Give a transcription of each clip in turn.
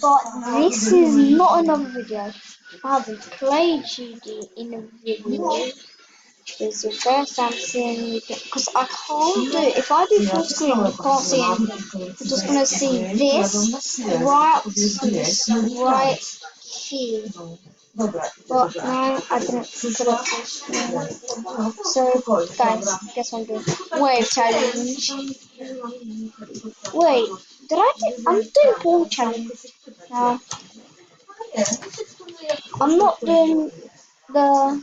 But this is not another video. I haven't played GD in a video. Is your first time seeing because I can't do it. If I do full screen, you can't see anything. You're just gonna see this right up to this right here. But no, I didn't put it full screen. So guys, guess what I'm doing? Wave challenge. Wait, did I do? I'm doing ball challenge. No, I'm not doing the.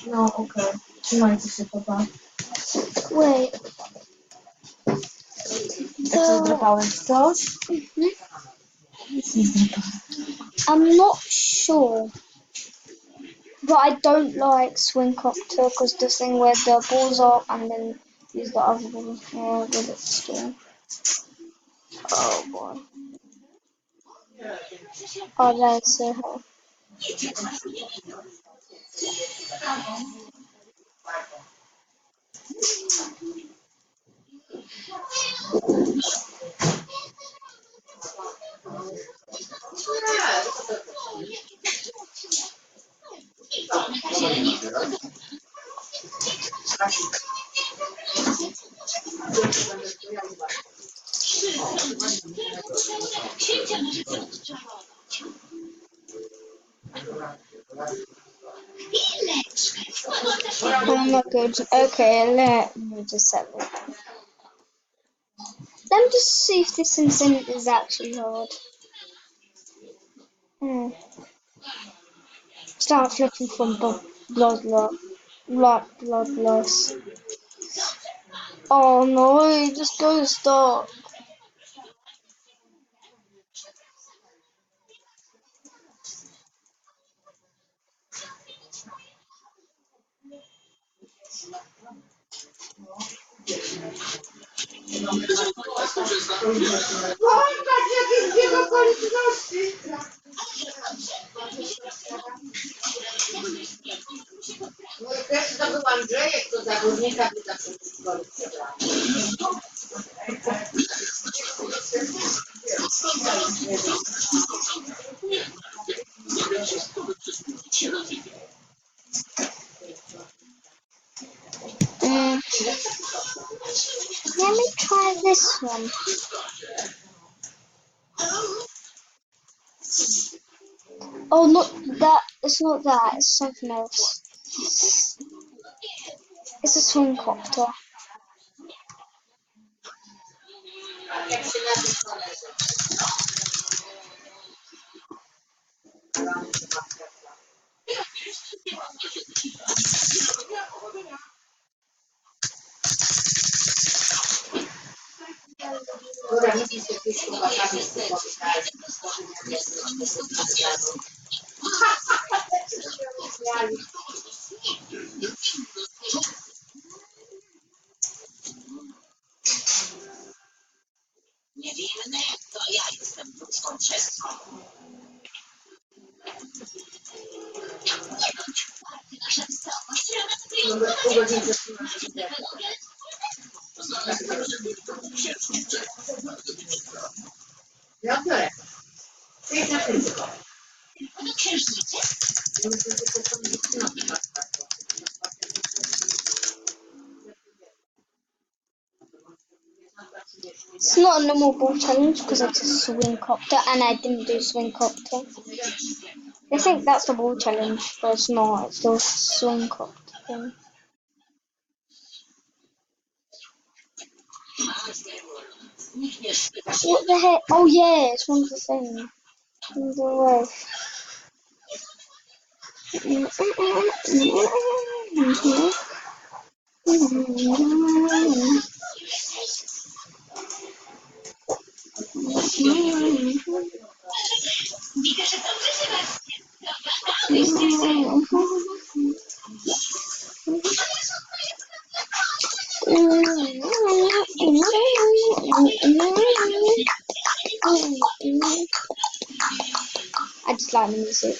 No, okej. Trzymajcie się, papa. Wait. Co, zdrapałeś coś? Nic nie zdrapałem. I'm not sure. But I don't like swing cocktail because the thing where the ball's up and then use the other ball with it still. Oh boy. Oh, that's so hard. Oh my god. Okay, let me just set it. Let me just see if this incident is actually hard. Start flipping from blood loss. Oh no, it just goes dark. No i też to był Andrzejek, to za górnika by zawsze w szkole przebrał. Let me try this one. Oh, not that. It's not that. It's something else. It's a swing copter. Jak się na tym koleżę. Dobra, nic się tu z chłopakami spotykać. Niewinny, to ja jestem ludzką krzeską. Nie bądź uparty, nasza wysokość. Pół godziny zatrzymać się. Piotrek, przyjdź na ryzyko. Tylko do księżnicy? It's not a normal ball challenge because it's a swing copter and I didn't do swing copter. They think that's the ball challenge, but it's not. It's the swing copter thing. What the heck? Oh yeah, it's one of the things. One of the rough. Widzę, że dobrze się bawicie. I just like the music.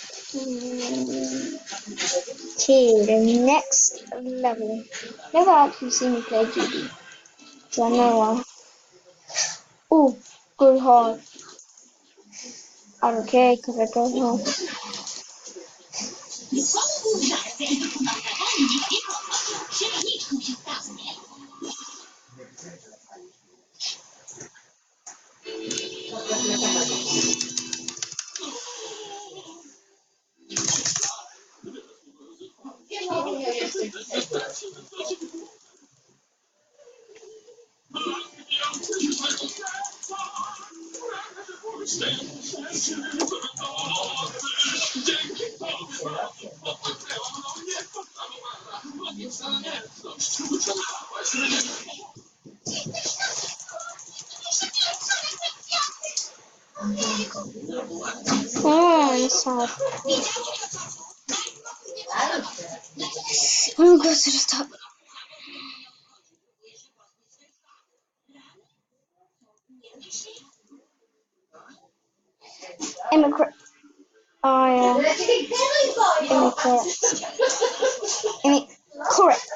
To the next level. Never actually seen me play Judy. So I know why. Oh, go hard. I don't care because I go hard. Oh, sad. I'm going to go to the top. Immigrant. Oh, yeah. Immigrant. Correct.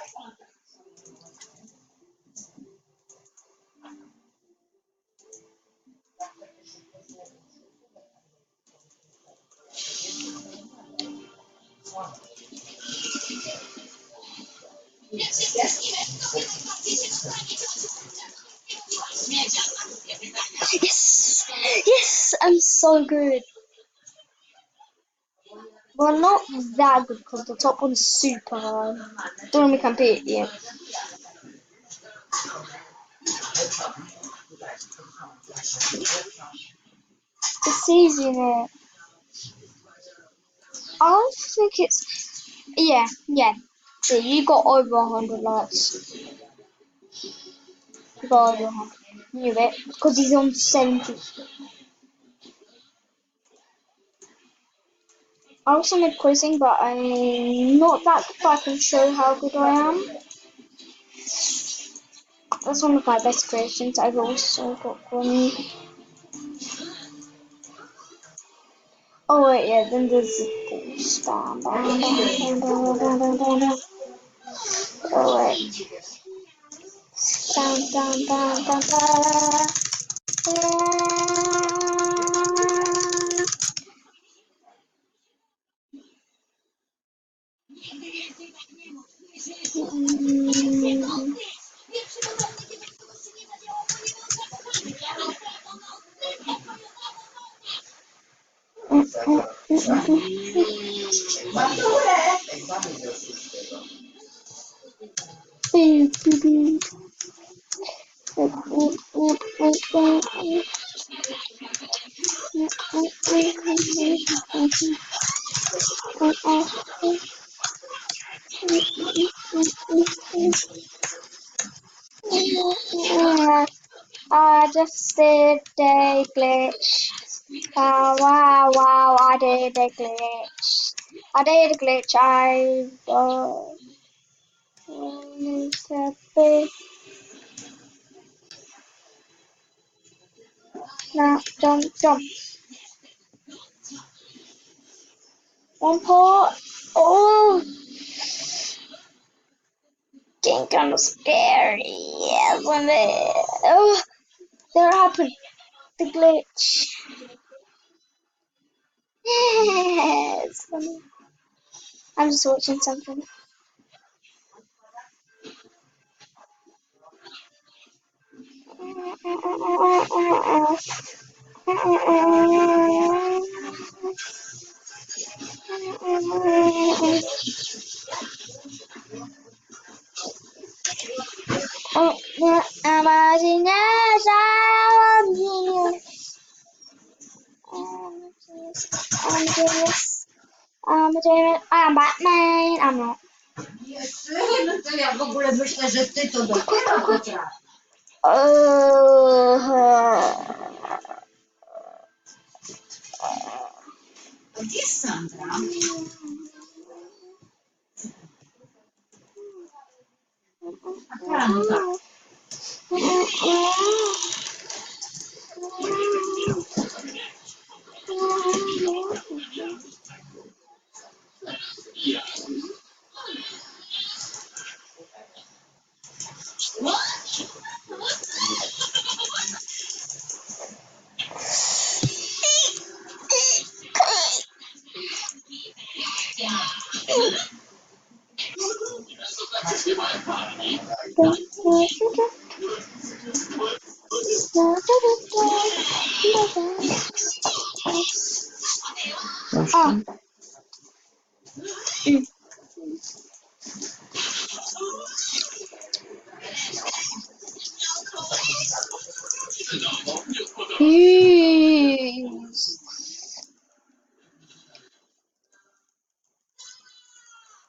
Yes! Yes! I'm so good. Well, not that good because the top one's super hard. Don't let me compete yet. It's easy there. I don't think it's. Yeah. So you got over 100 likes. You got over 100. Knew it. Because he's on 70. I also made quizzing, but I'm not that good, but I can show how good I am. That's one of my best creations. I've also got one. Oh wait, yeah, then there's the balls. Bam, bam, bam, bam, bam, bam, bam, bam, bam. Oh wait. Bam, bam, bam, bam, bam. I just did a glitch. Wow, wow, wow, I did a glitch. I did a glitch. I wanted to be. Now, jump. One part. Oh, getting kind of scary. Yes, when oh, there happened. The glitch. It's funny. I'm just watching something. Oh, I'm a genius. I'm genius. I'm Batman. I'm not. Jeszcze? No to ja w ogóle myślę, że ty to dopiero potrafisz. A gdzie jest Sandra? A teraz no tak. Ah. Peace.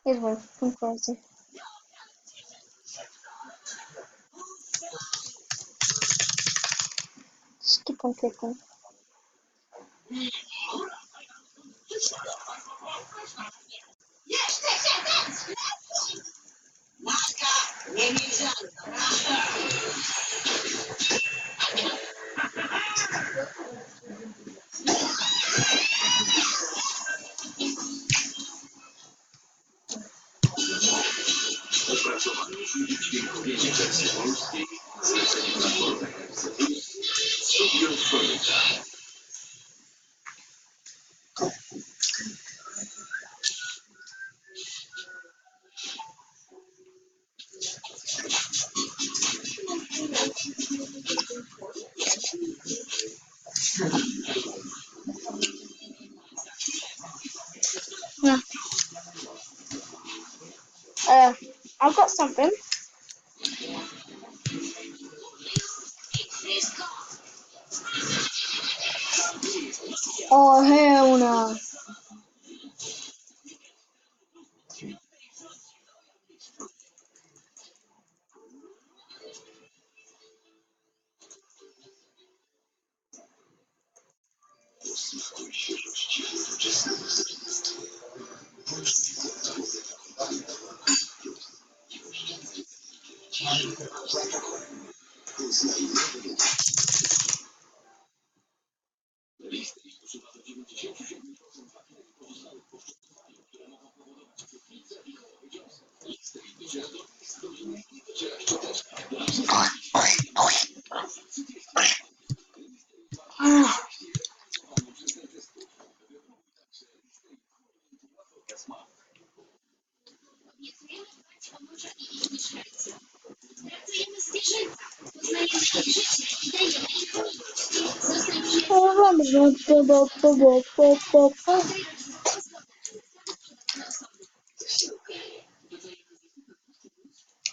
Here's one from Crossy. Just keep on clicking. Yeah. I've got something. Oh hell no.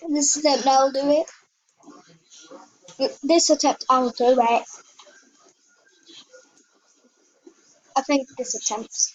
This attempt I'll do it. This attempt I'll do it. I think this attempt.